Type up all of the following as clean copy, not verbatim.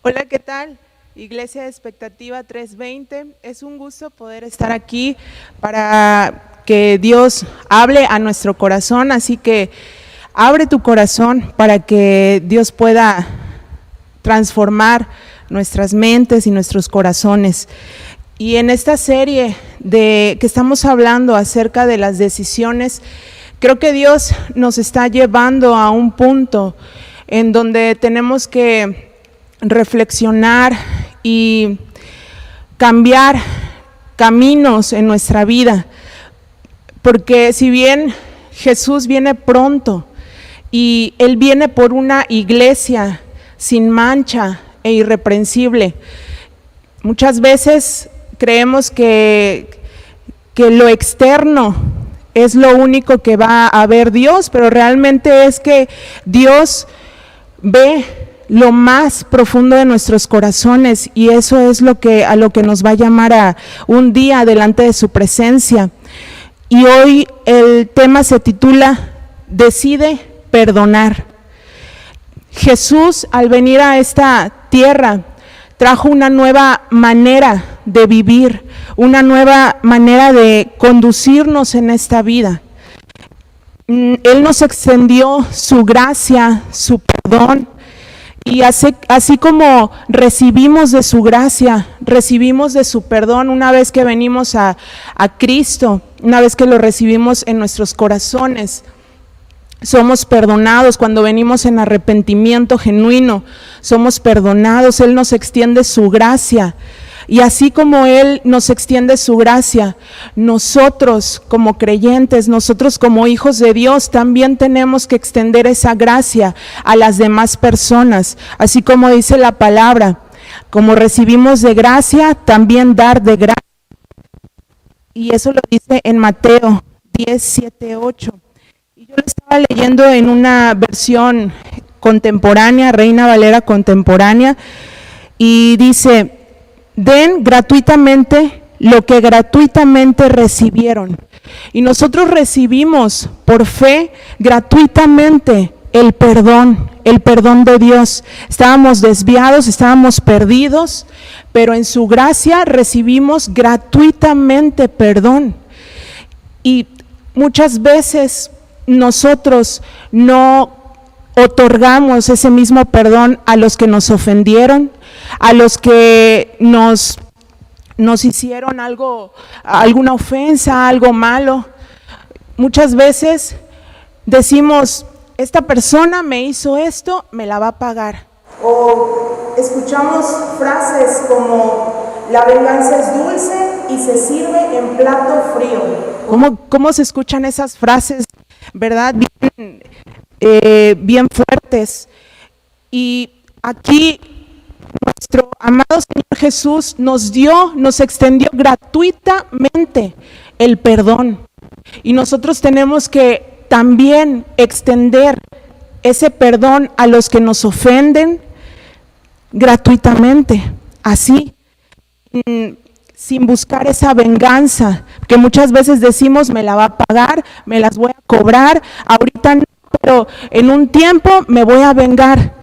Hola, ¿qué tal? Iglesia de Expectativa 320. Es un gusto poder estar aquí para que Dios hable a nuestro corazón, así que abre tu corazón para que Dios pueda transformar nuestras mentes y nuestros corazones. Y en esta serie que estamos hablando acerca de las decisiones, creo que Dios nos está llevando a un punto en donde tenemos que reflexionar y cambiar caminos en nuestra vida, porque si bien Jesús viene pronto y Él viene por una iglesia sin mancha e irreprensible, muchas veces creemos que lo externo es lo único que va a ver Dios, pero realmente es que Dios ve lo más profundo de nuestros corazones, y eso es a lo que nos va a llamar a un día delante de su presencia. Y hoy el tema se titula Decide perdonar. Jesús, al venir a esta tierra, trajo una nueva manera de vivir, una nueva manera de conducirnos en esta vida. Él nos extendió su gracia, su perdón. Y así como recibimos de su gracia, recibimos de su perdón una vez que venimos a Cristo, una vez que lo recibimos en nuestros corazones, somos perdonados cuando venimos en arrepentimiento genuino, somos perdonados. Él nos extiende su gracia. Y así como Él nos extiende su gracia, nosotros como creyentes, nosotros como hijos de Dios, también tenemos que extender esa gracia a las demás personas. Así como dice la palabra, como recibimos de gracia, también dar de gracia. Y eso lo dice en Mateo 10, 7, 8. Y yo lo estaba leyendo en una versión contemporánea, Reina Valera contemporánea, y dice: den gratuitamente lo que gratuitamente recibieron. Y nosotros recibimos por fe gratuitamente el perdón de Dios. Estábamos desviados, estábamos perdidos, pero en su gracia recibimos gratuitamente perdón. Y muchas veces nosotros no otorgamos ese mismo perdón a los que nos ofendieron, a los que nos hicieron algo, alguna ofensa, algo malo. Muchas veces decimos: esta persona me hizo esto, me la va a pagar. O escuchamos frases como: la venganza es dulce y se sirve en plato frío. ¿Cómo se escuchan esas frases, verdad? Bien fuertes. Y aquí nuestro amado Señor Jesús nos extendió gratuitamente el perdón, y nosotros tenemos que también extender ese perdón a los que nos ofenden gratuitamente, así, sin buscar esa venganza, que muchas veces decimos: me la va a pagar, me las voy a cobrar, ahorita no, pero en un tiempo me voy a vengar.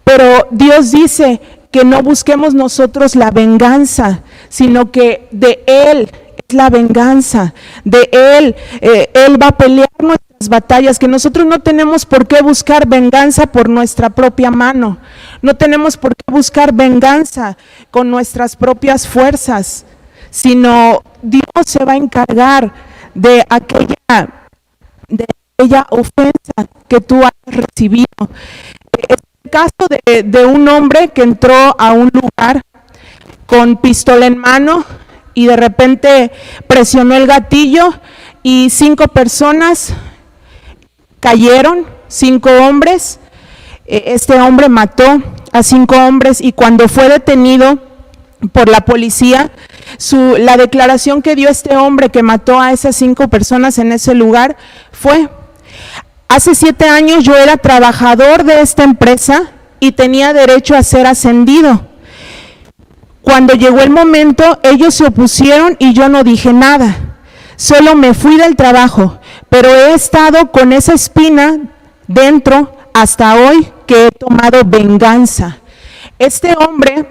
Pero Dios dice que no busquemos nosotros la venganza, sino que de Él es la venganza, de Él, Él va a pelear nuestras batallas, que nosotros no tenemos por qué buscar venganza por nuestra propia mano, no tenemos por qué buscar venganza con nuestras propias fuerzas, sino Dios se va a encargar de aquella ofensa que tú has recibido. Caso de un hombre que entró a un lugar con pistola en mano y de repente presionó el gatillo y 5 personas cayeron, 5 hombres. Este hombre mató a 5 hombres, y cuando fue detenido por la policía, la declaración que dio este hombre que mató a esas 5 personas en ese lugar fue: hace 7 años yo era trabajador de esta empresa y tenía derecho a ser ascendido. Cuando llegó el momento, ellos se opusieron y yo no dije nada. Solo me fui del trabajo, pero he estado con esa espina dentro hasta hoy, que he tomado venganza. Este hombre,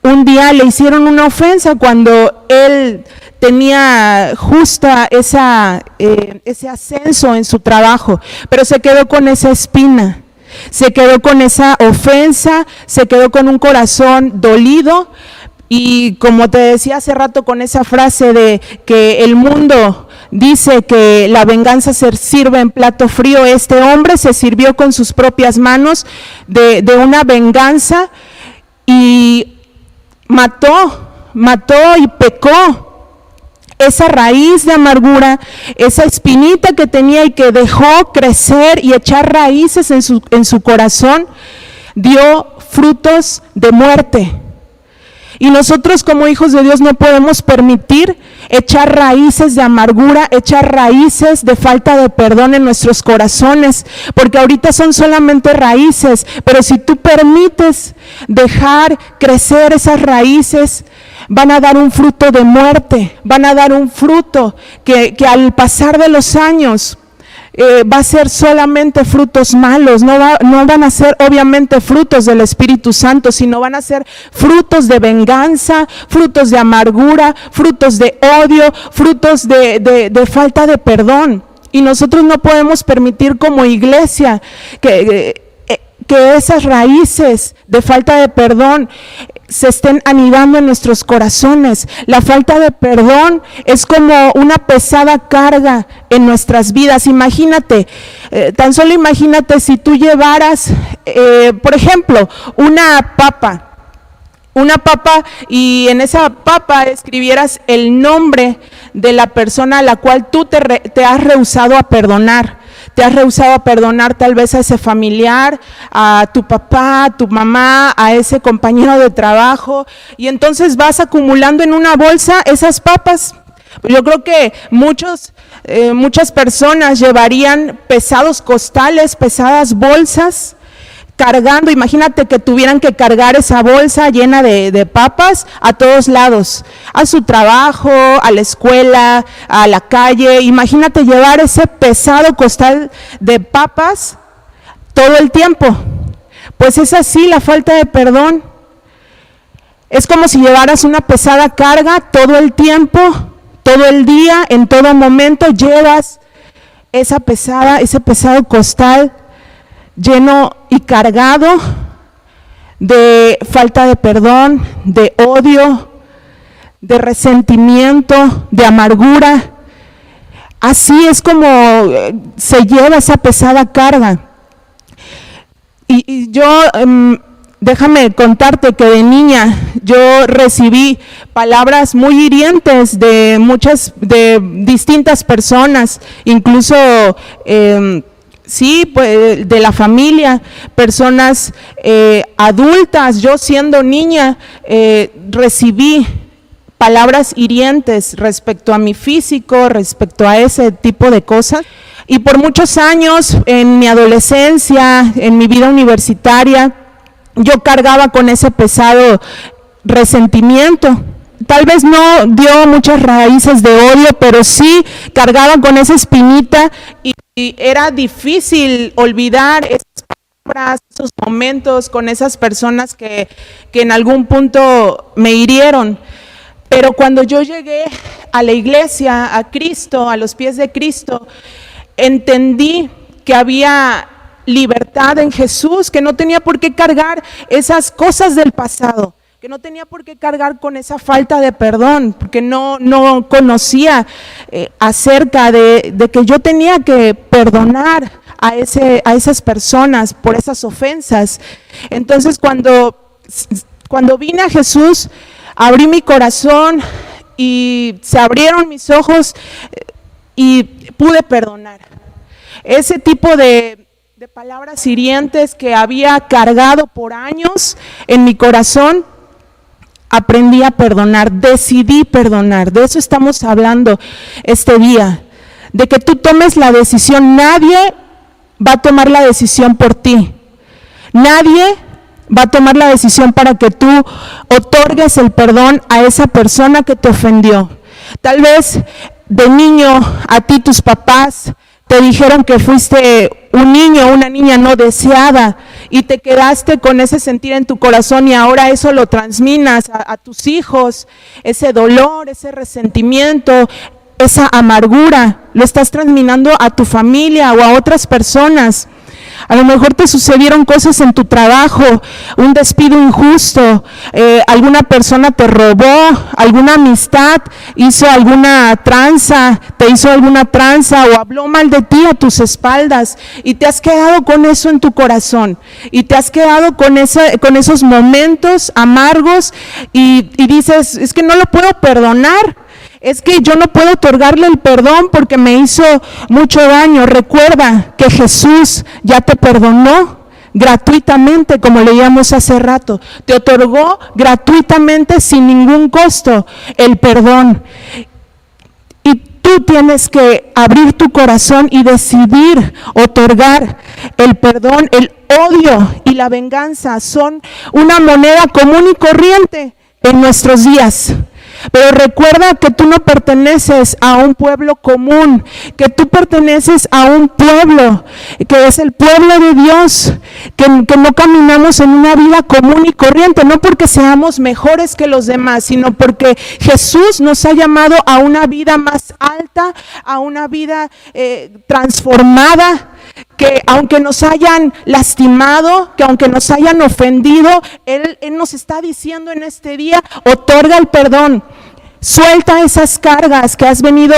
un día le hicieron una ofensa cuando él tenía justa ese ascenso en su trabajo, pero se quedó con esa espina, se quedó con esa ofensa, se quedó con un corazón dolido. Y como te decía hace rato con esa frase de que el mundo dice que la venganza se sirve en plato frío, este hombre se sirvió con sus propias manos de una venganza y mató y pecó. Esa raíz de amargura, esa espinita que tenía y que dejó crecer y echar raíces en su corazón, dio frutos de muerte. Y nosotros como hijos de Dios no podemos permitir echar raíces de amargura, echar raíces de falta de perdón en nuestros corazones, porque ahorita son solamente raíces, pero si tú permites dejar crecer esas raíces, van a dar un fruto de muerte, van a dar un fruto que al pasar de los años va a ser solamente frutos malos, no van a ser obviamente frutos del Espíritu Santo, sino van a ser frutos de venganza, frutos de amargura, frutos de odio, frutos de falta de perdón. Y nosotros no podemos permitir como iglesia que esas raíces de falta de perdón se estén anidando en nuestros corazones. La falta de perdón es como una pesada carga en nuestras vidas. Imagínate, tan solo imagínate si tú llevaras, por ejemplo, una papa y en esa papa escribieras el nombre de la persona a la cual tú te has rehusado a perdonar. Te has rehusado a perdonar tal vez a ese familiar, a tu papá, a tu mamá, a ese compañero de trabajo, y entonces vas acumulando en una bolsa esas papas. Yo creo que muchas personas llevarían pesados costales, pesadas bolsas, cargando. Imagínate que tuvieran que cargar esa bolsa llena de papas a todos lados, a su trabajo, a la escuela, a la calle. Imagínate llevar ese pesado costal de papas todo el tiempo. Pues es así la falta de perdón. Es como si llevaras una pesada carga todo el tiempo, todo el día, en todo momento llevas ese pesado costal lleno y cargado de falta de perdón, de odio, de resentimiento, de amargura. Así es como se lleva esa pesada carga. Y yo, déjame contarte que de niña yo recibí palabras muy hirientes de distintas personas, incluso sí, pues de la familia, personas adultas. Yo siendo niña recibí palabras hirientes respecto a mi físico, respecto a ese tipo de cosas. Y por muchos años, en mi adolescencia, en mi vida universitaria, yo cargaba con ese pesado resentimiento. Tal vez no dio muchas raíces de odio, pero sí cargaba con esa espinita y era difícil olvidar esas palabras, esos momentos con esas personas que en algún punto me hirieron. Pero cuando yo llegué a la iglesia, a Cristo, a los pies de Cristo, entendí que había libertad en Jesús, que no tenía por qué cargar esas cosas del pasado, que no tenía por qué cargar con esa falta de perdón, porque no conocía acerca de que yo tenía que perdonar a esas personas por esas ofensas. Entonces cuando vine a Jesús, abrí mi corazón y se abrieron mis ojos y pude perdonar. Ese tipo de palabras hirientes que había cargado por años en mi corazón, aprendí a perdonar, decidí perdonar. De eso estamos hablando este día, de que tú tomes la decisión. Nadie va a tomar la decisión por ti. Nadie va a tomar la decisión para que tú otorgues el perdón a esa persona que te ofendió. Tal vez de niño a ti tus papás te dijeron que fuiste un niño o una niña no deseada y te quedaste con ese sentir en tu corazón y ahora eso lo transminas a tus hijos, ese dolor, ese resentimiento, esa amargura, lo estás transminando a tu familia o a otras personas. A lo mejor te sucedieron cosas en tu trabajo, un despido injusto, alguna persona te robó, alguna amistad hizo alguna tranza, te hizo alguna tranza o habló mal de ti a tus espaldas y te has quedado con eso en tu corazón y te has quedado con esos momentos amargos y dices, es que no lo puedo perdonar. Es que yo no puedo otorgarle el perdón porque me hizo mucho daño. Recuerda que Jesús ya te perdonó gratuitamente, como leíamos hace rato. Te otorgó gratuitamente, sin ningún costo, el perdón. Y tú tienes que abrir tu corazón y decidir otorgar el perdón. El odio y la venganza son una moneda común y corriente en nuestros días. Pero recuerda que tú no perteneces a un pueblo común, que tú perteneces a un pueblo, que es el pueblo de Dios, que no caminamos en una vida común y corriente, no porque seamos mejores que los demás, sino porque Jesús nos ha llamado a una vida más alta, a una vida transformada, que aunque nos hayan lastimado, que aunque nos hayan ofendido, Él nos está diciendo en este día, otorga el perdón, suelta esas cargas que has venido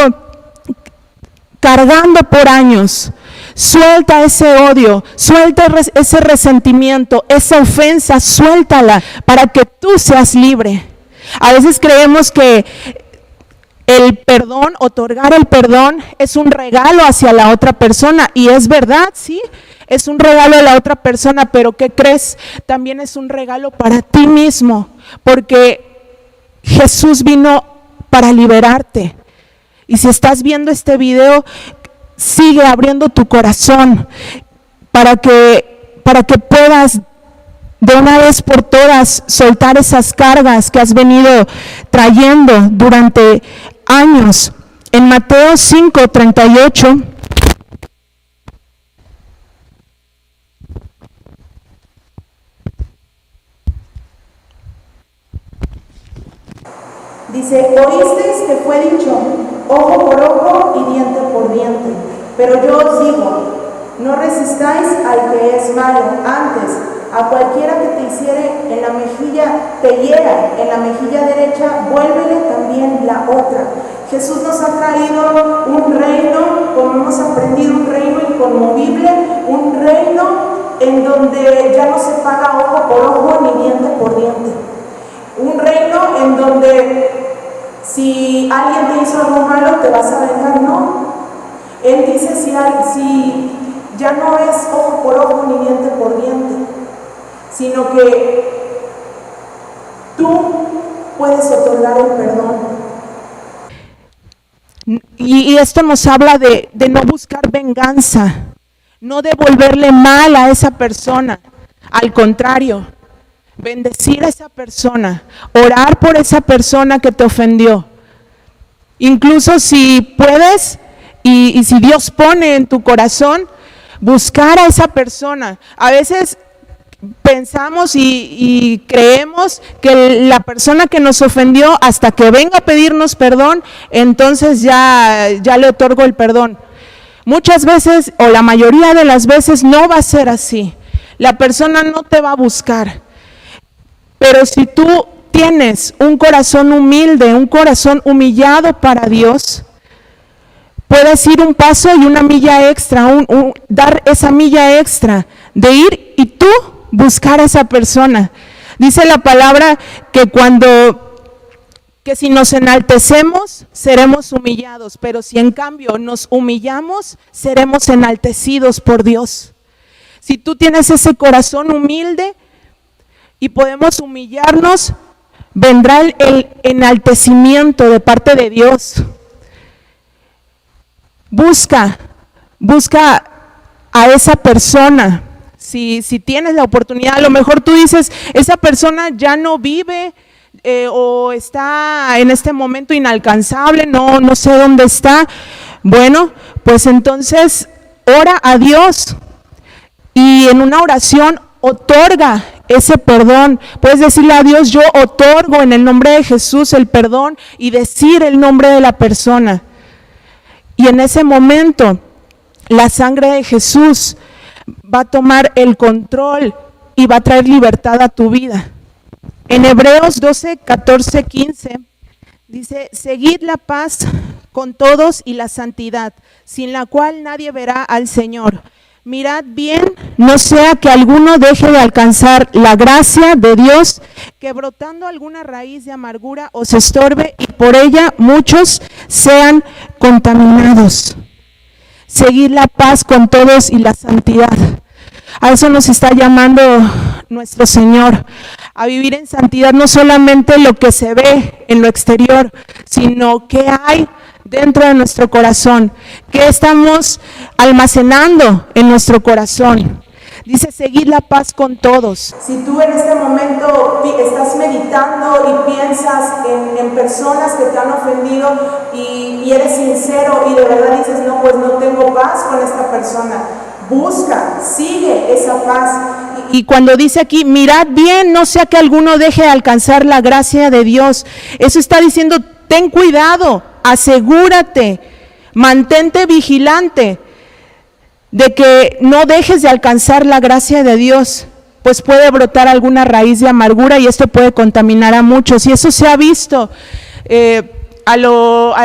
cargando por años, suelta ese odio, suelta ese resentimiento, esa ofensa, suéltala para que tú seas libre. A veces creemos que el perdón, otorgar el perdón es un regalo hacia la otra persona y es verdad, sí, es un regalo a la otra persona, pero ¿qué crees? También es un regalo para ti mismo, porque Jesús vino para liberarte. Y si estás viendo este video, sigue abriendo tu corazón para que puedas de una vez por todas soltar esas cargas que has venido trayendo durante años. En Mateo 5:38 dice, oísteis que fue dicho, ojo por ojo y diente por diente, pero yo os digo, no resistáis al que es malo, antes a cualquiera que te hiciere en la mejilla, te hiera en la mejilla derecha, vuélvele también la otra. Jesús nos ha traído un reino, como hemos aprendido, un reino inconmovible, un reino en donde ya no se paga ojo por ojo ni diente por diente. Un reino en donde si alguien te hizo algo malo, te vas a vengar, no. Él dice si ya no es ojo por ojo ni diente por diente, sino que tú puedes otorgar el perdón. Y esto nos habla de no buscar venganza, no devolverle mal a esa persona, al contrario, bendecir a esa persona, orar por esa persona que te ofendió. Incluso si puedes y si Dios pone en tu corazón, buscar a esa persona. A veces pensamos y creemos que la persona que nos ofendió, hasta que venga a pedirnos perdón, entonces ya le otorgo el perdón. Muchas veces, o la mayoría de las veces, no va a ser así. La persona no te va a buscar. Pero si tú tienes un corazón humilde, un corazón humillado para Dios, puedes ir un paso y una milla extra, dar esa milla extra de ir y tú buscar a esa persona. Dice la palabra que si nos enaltecemos, seremos humillados, pero si en cambio nos humillamos, seremos enaltecidos por Dios. Si tú tienes ese corazón humilde y podemos humillarnos, vendrá el enaltecimiento de parte de Dios. Busca a esa persona. Si tienes la oportunidad, a lo mejor tú dices, esa persona ya no vive o está en este momento inalcanzable, no sé dónde está. Bueno, pues entonces ora a Dios y en una oración otorga ese perdón. Puedes decirle a Dios: yo otorgo en el nombre de Jesús el perdón, y decir el nombre de la persona. Y en ese momento la sangre de Jesús va a tomar el control y va a traer libertad a tu vida. En Hebreos 12, 14, 15 dice: seguid la paz con todos y la santidad, sin la cual nadie verá al Señor. Mirad bien, no sea que alguno deje de alcanzar la gracia de Dios, que brotando alguna raíz de amargura os estorbe y por ella muchos sean contaminados. Seguid la paz con todos y la santidad. A eso nos está llamando nuestro Señor, a vivir en santidad, no solamente lo que se ve en lo exterior, sino que hay dentro de nuestro corazón, que estamos almacenando en nuestro corazón. Dice: seguid la paz con todos. Si tú en este momento estás meditando y piensas en personas que te han ofendido y eres sincero y de verdad dices: no, pues no tengo paz con esta persona, busca, sigue esa paz. Y cuando dice aquí: mirad bien, no sea que alguno deje de alcanzar la gracia de Dios, eso está diciendo: ten cuidado, asegúrate, mantente vigilante de que no dejes de alcanzar la gracia de Dios, pues puede brotar alguna raíz de amargura y esto puede contaminar a muchos. Y eso se ha visto a lo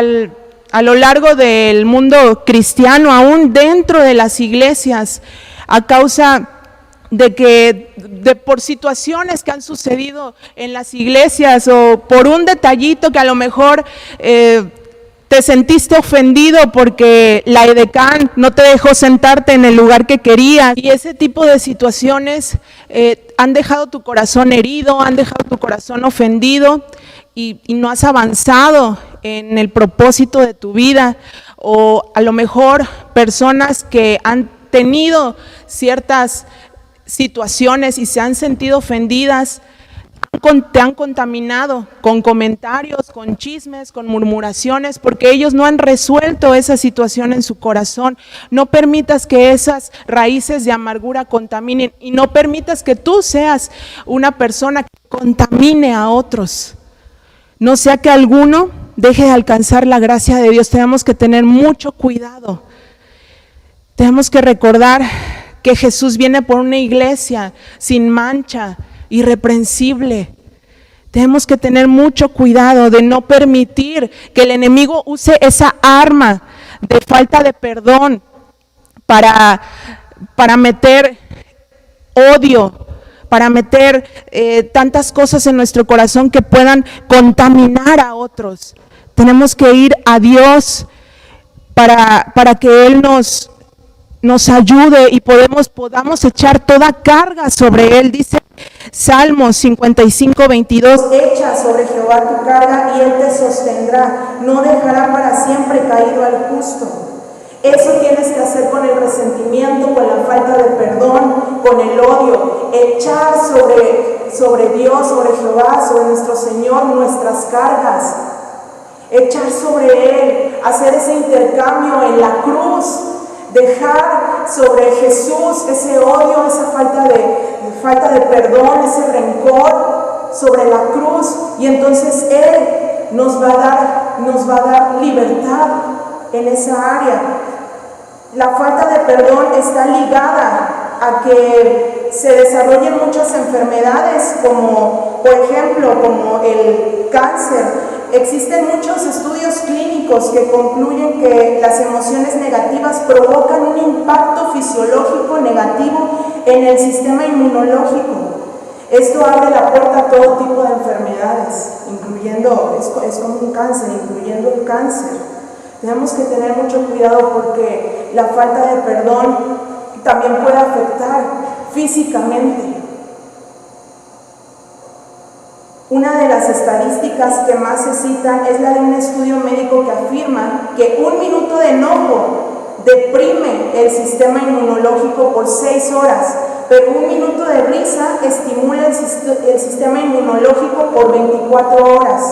largo del mundo cristiano, aún dentro de las iglesias, a causa de por situaciones que han sucedido en las iglesias, o por un detallito que a lo mejor te sentiste ofendido porque la edecán no te dejó sentarte en el lugar que querías, y ese tipo de situaciones han dejado tu corazón herido, han dejado tu corazón ofendido, y no has avanzado en el propósito de tu vida. O a lo mejor personas que han tenido ciertas situaciones y se han sentido ofendidas, te han contaminado con comentarios, con chismes, con murmuraciones, porque ellos no han resuelto esa situación en su corazón. No permitas que esas raíces de amargura contaminen, y no permitas que tú seas una persona que contamine a otros. No sea que alguno deje de alcanzar la gracia de Dios. Tenemos que tener mucho cuidado. Tenemos que recordar que Jesús viene por una iglesia sin mancha, irreprensible. Tenemos que tener mucho cuidado de no permitir que el enemigo use esa arma de falta de perdón para meter odio, para meter tantas cosas en nuestro corazón que puedan contaminar a otros. Tenemos que ir a Dios para que Él nos ayude y podamos echar toda carga sobre Él. Dice Salmos 55, 22. Echa sobre Jehová tu carga y Él te sostendrá, no dejará para siempre caído al justo. Eso tienes que hacer con el resentimiento, con la falta de perdón, con el odio. Echar sobre Dios, sobre Jehová, sobre nuestro Señor, nuestras cargas. Echar sobre Él, hacer ese intercambio en la cruz. Dejar sobre Jesús ese odio, esa falta de perdón, ese rencor sobre la cruz, y entonces Él nos va a dar libertad en esa área. La falta de perdón está ligada a que se desarrollen muchas enfermedades, como por ejemplo como el cáncer. Existen muchos estudios clínicos que concluyen que las emociones negativas provocan un impacto fisiológico negativo en el sistema inmunológico. Esto abre la puerta a todo tipo de enfermedades, incluyendo, es como un cáncer, incluyendo el cáncer. Tenemos que tener mucho cuidado porque la falta de perdón también puede afectar físicamente. Una de las estadísticas que más se citan es la de un estudio médico que afirma que 1 minuto de enojo deprime el sistema inmunológico por 6 horas, pero 1 minuto de risa estimula el sistema inmunológico por 24 horas.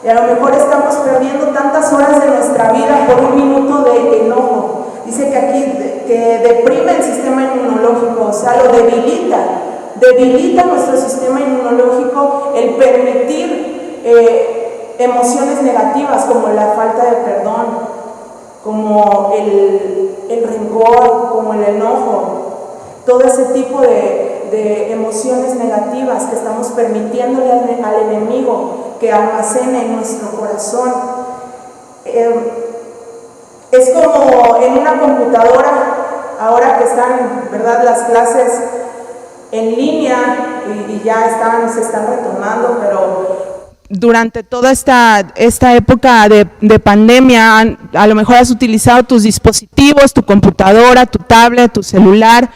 Y a lo mejor estamos perdiendo tantas horas de nuestra vida por un minuto de enojo. Dice que aquí que deprime el sistema inmunológico, o sea, lo debilita nuestro sistema inmunológico el permitir emociones negativas como la falta de perdón, como el rencor, como el enojo, todo ese tipo de emociones negativas que estamos permitiéndole al enemigo que almacene en nuestro corazón. Es como en una computadora, ahora que están, ¿verdad?, las clases en línea y ya se están retomando, pero durante toda esta época de pandemia, a lo mejor has utilizado tus dispositivos, tu computadora, tu tablet, tu celular,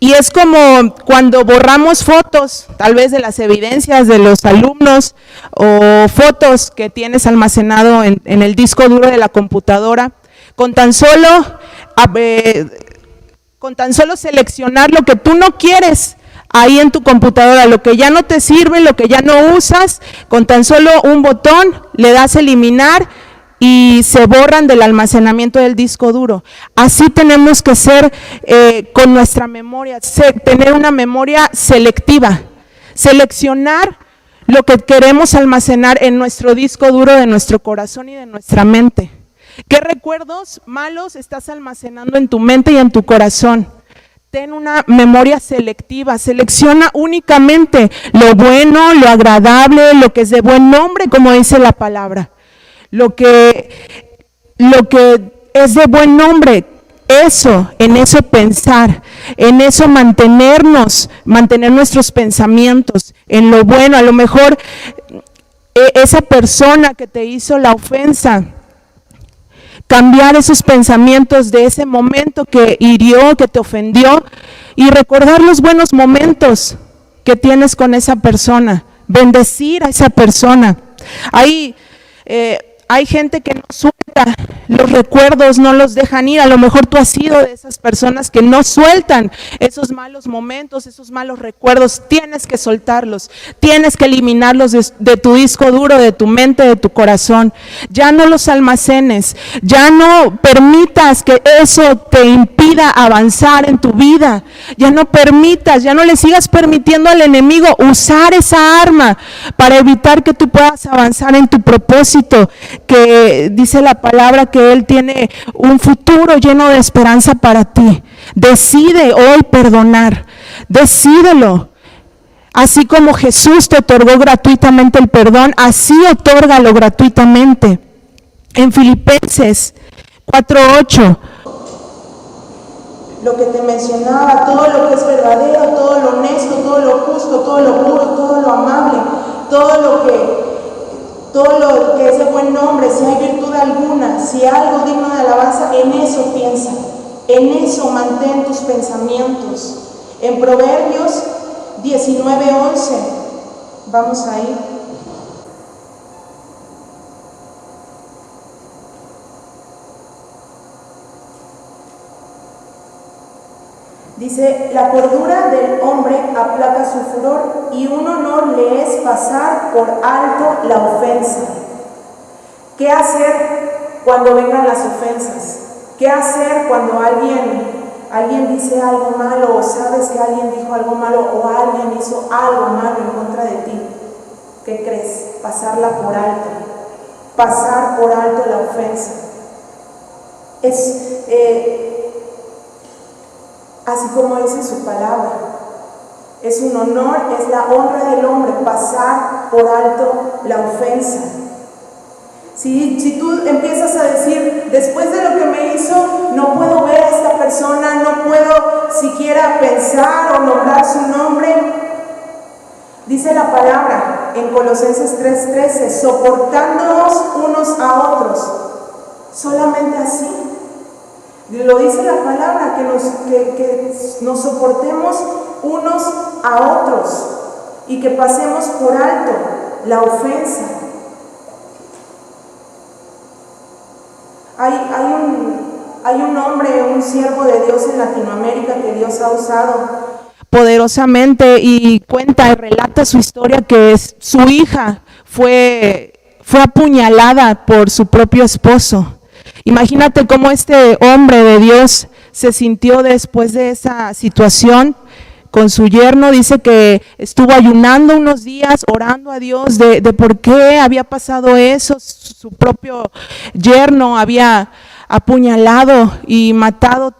y es como cuando borramos fotos, tal vez de las evidencias de los alumnos o fotos que tienes almacenado en el disco duro de la computadora, con tan solo seleccionar lo que tú no quieres ahí en tu computadora, lo que ya no te sirve, lo que ya no usas, con tan solo un botón le das eliminar y se borran del almacenamiento del disco duro. Así tenemos que ser con nuestra memoria, tener una memoria selectiva, seleccionar lo que queremos almacenar en nuestro disco duro de nuestro corazón y de nuestra mente. ¿Qué recuerdos malos estás almacenando en tu mente y en tu corazón? Ten una memoria selectiva, selecciona únicamente lo bueno, lo agradable, lo que es de buen nombre, como dice la palabra. Lo que es de buen nombre, en eso pensar, en eso mantener nuestros pensamientos, en lo bueno. A lo mejor esa persona que te hizo la ofensa, cambiar esos pensamientos de ese momento que hirió, que te ofendió, y recordar los buenos momentos que tienes con esa persona, bendecir a esa persona. Hay gente que no suelta los recuerdos, no los dejan ir. A lo mejor tú has sido de esas personas que no sueltan esos malos momentos, esos malos recuerdos. Tienes que soltarlos, tienes que eliminarlos de tu disco duro, de tu mente, de tu corazón. Ya no los almacenes, ya no permitas que eso te impida avanzar en tu vida. Ya no le sigas permitiendo al enemigo usar esa arma para evitar que tú puedas avanzar en tu propósito, que dice la palabra que Él tiene un futuro lleno de esperanza para ti. Decide hoy perdonar, decídelo. Así como Jesús te otorgó gratuitamente el perdón, así otórgalo gratuitamente. En Filipenses 4:8. Lo que te mencionaba, todo lo que es verdadero, todo lo honesto, todo lo justo, todo lo puro, todo lo amable, todo lo que es de buen nombre, si hay virtud alguna, si algo digno de alabanza, en eso piensa, en eso mantén tus pensamientos. En Proverbios 19:11, vamos ahí. Dice, la cordura del hombre aplaca su furor y un honor le es pasar por alto la ofensa. ¿Qué hacer cuando vengan las ofensas? ¿Qué hacer cuando alguien dice algo malo, o sabes que alguien dijo algo malo, o alguien hizo algo malo en contra de ti? ¿Qué crees? Pasarla por alto. Pasar por alto la ofensa. Así como dice su palabra, es un honor, es la honra del hombre pasar por alto la ofensa. Si tú empiezas a decir, después de lo que me hizo, no puedo ver a esta persona, no puedo siquiera pensar o nombrar su nombre, dice la palabra en Colosenses 3:13, soportándonos unos a otros, solamente así. Lo dice la palabra, que nos soportemos unos a otros y que pasemos por alto la ofensa. Hay un hombre, un siervo de Dios en Latinoamérica que Dios ha usado poderosamente, y cuenta y relata su historia, que su hija fue fue apuñalada por su propio esposo. Imagínate cómo este hombre de Dios se sintió después de esa situación con su yerno. Dice que estuvo ayunando unos días, orando a Dios de por qué había pasado eso. Su propio yerno había apuñalado y matado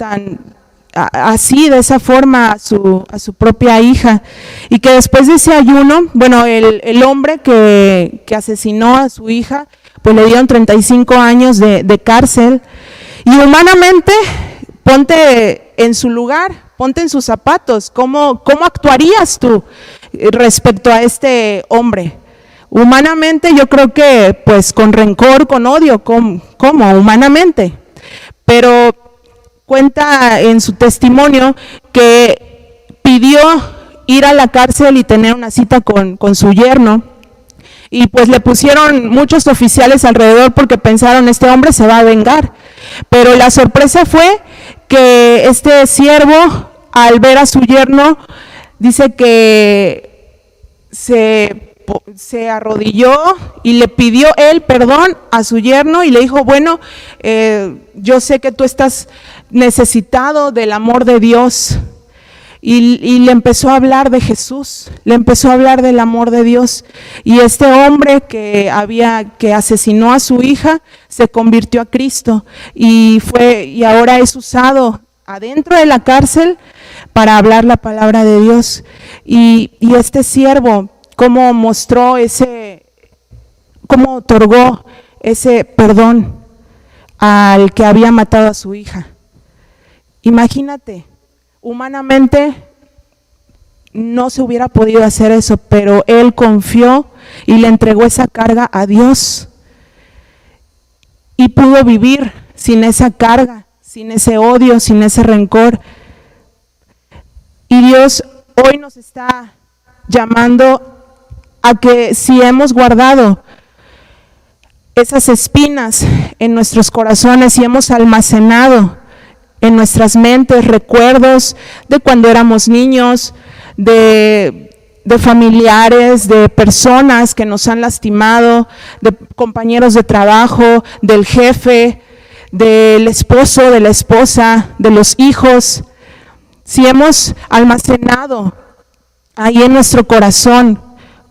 así, de esa forma, a su propia hija. Y que después de ese ayuno, bueno, el hombre que asesinó a su hija, pues le dieron 35 años de cárcel. Y humanamente, ponte en su lugar, ponte en sus zapatos. ¿Cómo actuarías tú respecto a este hombre? Humanamente yo creo que pues con rencor, con odio, ¿cómo? Humanamente. Pero cuenta en su testimonio que pidió ir a la cárcel y tener una cita con su yerno. Y pues le pusieron muchos oficiales alrededor porque pensaron, este hombre se va a vengar. Pero la sorpresa fue que este siervo, al ver a su yerno, dice que se arrodilló y le pidió él perdón a su yerno y le dijo, bueno, yo sé que tú estás necesitado del amor de Dios. Y le empezó a hablar de Jesús, le empezó a hablar del amor de Dios. Y este hombre que asesinó a su hija se convirtió a Cristo y ahora es usado adentro de la cárcel para hablar la palabra de Dios. Y este siervo, cómo cómo otorgó ese perdón al que había matado a su hija. Imagínate. Humanamente no se hubiera podido hacer eso, pero él confió y le entregó esa carga a Dios y pudo vivir sin esa carga, sin ese odio, sin ese rencor. Y Dios hoy nos está llamando a que si hemos guardado esas espinas en nuestros corazones y hemos almacenado en nuestras mentes recuerdos de cuando éramos niños, de familiares, de personas que nos han lastimado, de compañeros de trabajo, del jefe, del esposo, de la esposa, de los hijos. Si hemos almacenado ahí en nuestro corazón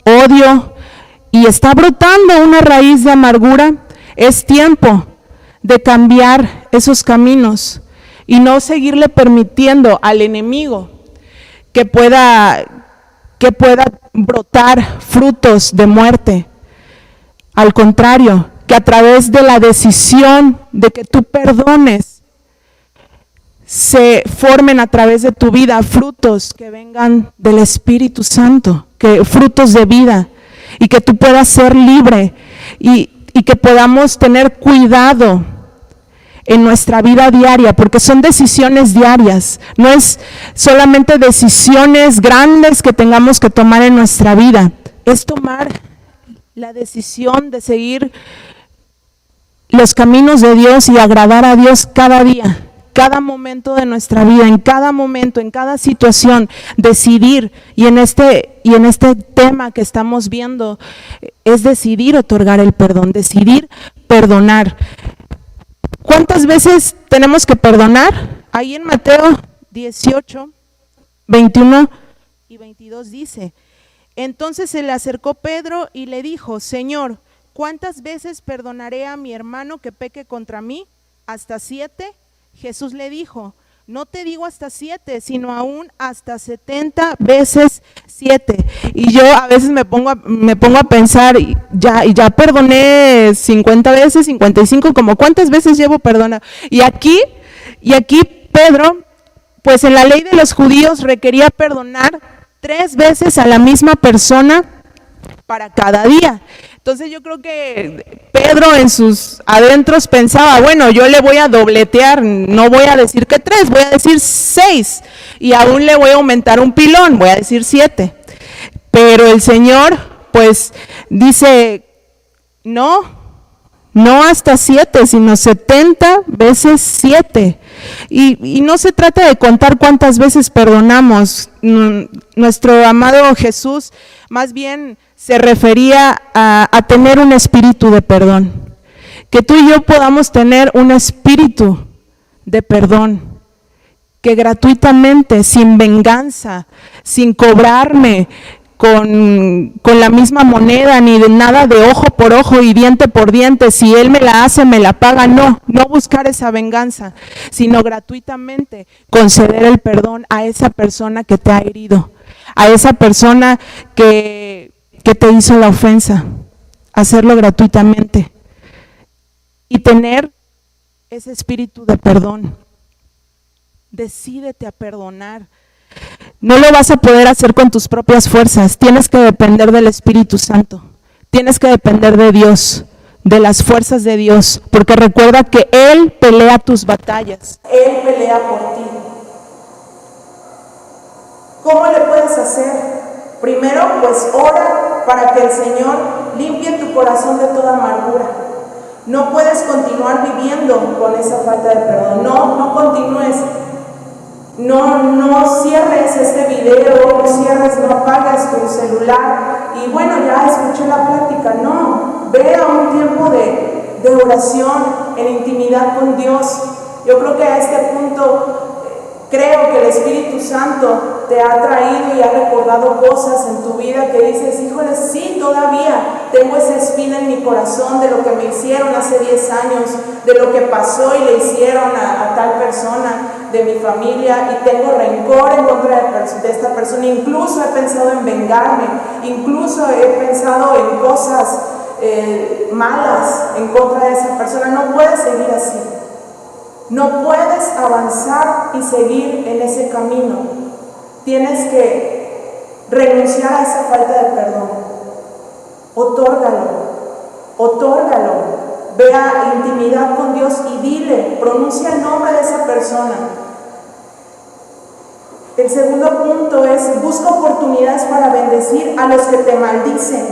odio y está brotando una raíz de amargura, es tiempo de cambiar esos caminos y no seguirle permitiendo al enemigo que pueda brotar frutos de muerte. Al contrario, que a través de la decisión de que tú perdones, se formen a través de tu vida frutos que vengan del Espíritu Santo, frutos de vida, y que tú puedas ser libre y que podamos tener cuidado en nuestra vida diaria, porque son decisiones diarias, no es solamente decisiones grandes que tengamos que tomar en nuestra vida, es tomar la decisión de seguir los caminos de Dios y agradar a Dios cada día, cada momento de nuestra vida, en cada momento, en cada situación, decidir. Y en este tema que estamos viendo es decidir otorgar el perdón, decidir perdonar. ¿Cuántas veces tenemos que perdonar? Ahí en Mateo 18, 21 y 22 dice, entonces se le acercó Pedro y le dijo, Señor, ¿cuántas veces perdonaré a mi hermano que peque contra mí? ¿Hasta 7? Jesús le dijo, no te digo hasta 7, sino aún hasta 70 veces 7. Y yo a veces me pongo a pensar, ya perdoné 50 veces, 55, como cuántas veces llevo perdona. Y aquí Pedro, pues en la ley de los judíos requería perdonar 3 veces a la misma persona para cada día. Entonces yo creo que Pedro en sus adentros pensaba, bueno, yo le voy a dobletear, no voy a decir que 3, voy a decir 6 y aún le voy a aumentar un pilón, voy a decir 7. Pero el Señor pues dice, no hasta 7, sino 70 veces 7. Y no se trata de contar cuántas veces perdonamos. Nuestro amado Jesús más bien se refería a tener un espíritu de perdón. Que tú y yo podamos tener un espíritu de perdón, que gratuitamente, sin venganza, sin cobrarme con la misma moneda, ni de nada de ojo por ojo y diente por diente, si él me la hace, me la paga, no buscar esa venganza, sino gratuitamente conceder el perdón a esa persona que te ha herido, a esa persona que te hizo la ofensa, hacerlo gratuitamente y tener ese espíritu de perdón. Decídete a perdonar. No lo vas a poder hacer con tus propias fuerzas, tienes que depender del Espíritu Santo, tienes que depender de Dios, de las fuerzas de Dios, porque recuerda que Él pelea tus batallas. Él pelea por ti. ¿Cómo le puedes hacer? Primero, pues ora para que el Señor limpie tu corazón de toda amargura. No puedes continuar viviendo con esa falta de perdón, no continúes. No cierres este video, no cierres, no apagues tu celular y bueno, ya escuché la plática. No, ve a un tiempo de oración, en intimidad con Dios. Yo creo que a este punto creo que el Espíritu Santo te ha traído y ha recordado cosas en tu vida que dices, híjole, sí, todavía tengo esa espina en mi corazón de lo que me hicieron hace 10 años, de lo que pasó y le hicieron a tal persona de mi familia, y tengo rencor en contra de esta persona. Incluso he pensado en vengarme, incluso he pensado en cosas malas en contra de esa persona. No puedes seguir así. No puedes avanzar y seguir en ese camino. Tienes que renunciar a esa falta de perdón. Otórgalo. Ve a intimidad con Dios y dile, pronuncia el nombre de esa persona. El segundo punto es, busca oportunidades para bendecir a los que te maldicen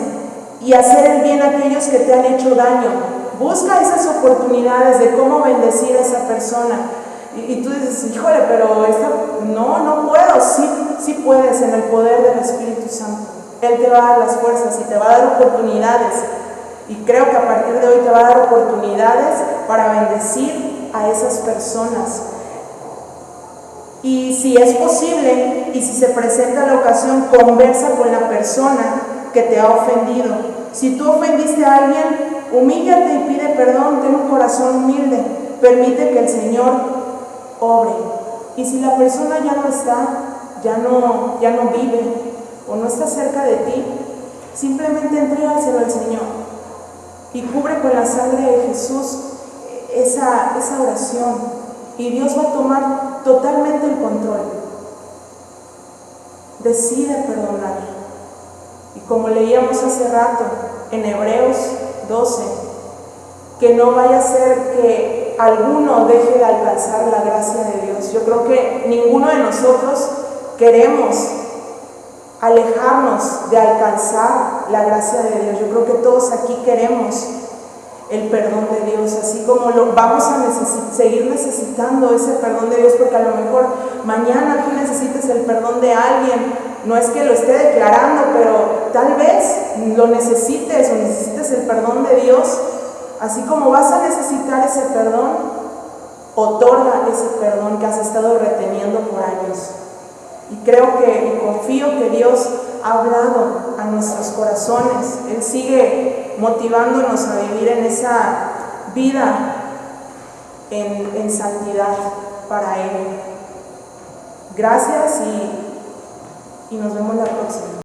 y hacer el bien a aquellos que te han hecho daño. Busca esas oportunidades de cómo bendecir a esa persona. Y tú dices, híjole, pero no puedo. Sí puedes, en el poder del Espíritu Santo. Él te va a dar las fuerzas y te va a dar oportunidades. Y creo que a partir de hoy te va a dar oportunidades para bendecir a esas personas. Y si es posible, y si se presenta la ocasión, conversa con la persona que te ha ofendido. Si tú ofendiste a alguien, humíllate y pide perdón, ten un corazón humilde, permite que el Señor obre. Y si la persona ya no está, ya no vive o no está cerca de ti, simplemente entrégaselo al Señor y cubre con la sangre de Jesús esa oración, y Dios va a tomar totalmente el control. Decide perdonar. Y como leíamos hace rato en Hebreos 12, que no vaya a ser que alguno deje de alcanzar la gracia de Dios. Yo creo que ninguno de nosotros queremos alejarnos de alcanzar la gracia de Dios. Yo creo que todos aquí queremos el perdón de Dios, así como vamos a seguir necesitando ese perdón de Dios, porque a lo mejor mañana tú necesites el perdón de alguien. No es que lo esté declarando, pero tal vez lo necesites o necesites el perdón de Dios. Así como vas a necesitar ese perdón, otorga ese perdón que has estado reteniendo por años. Y creo y confío que Dios ha hablado a nuestros corazones. Él sigue motivándonos a vivir en esa vida en santidad para Él. Gracias y nos vemos la próxima.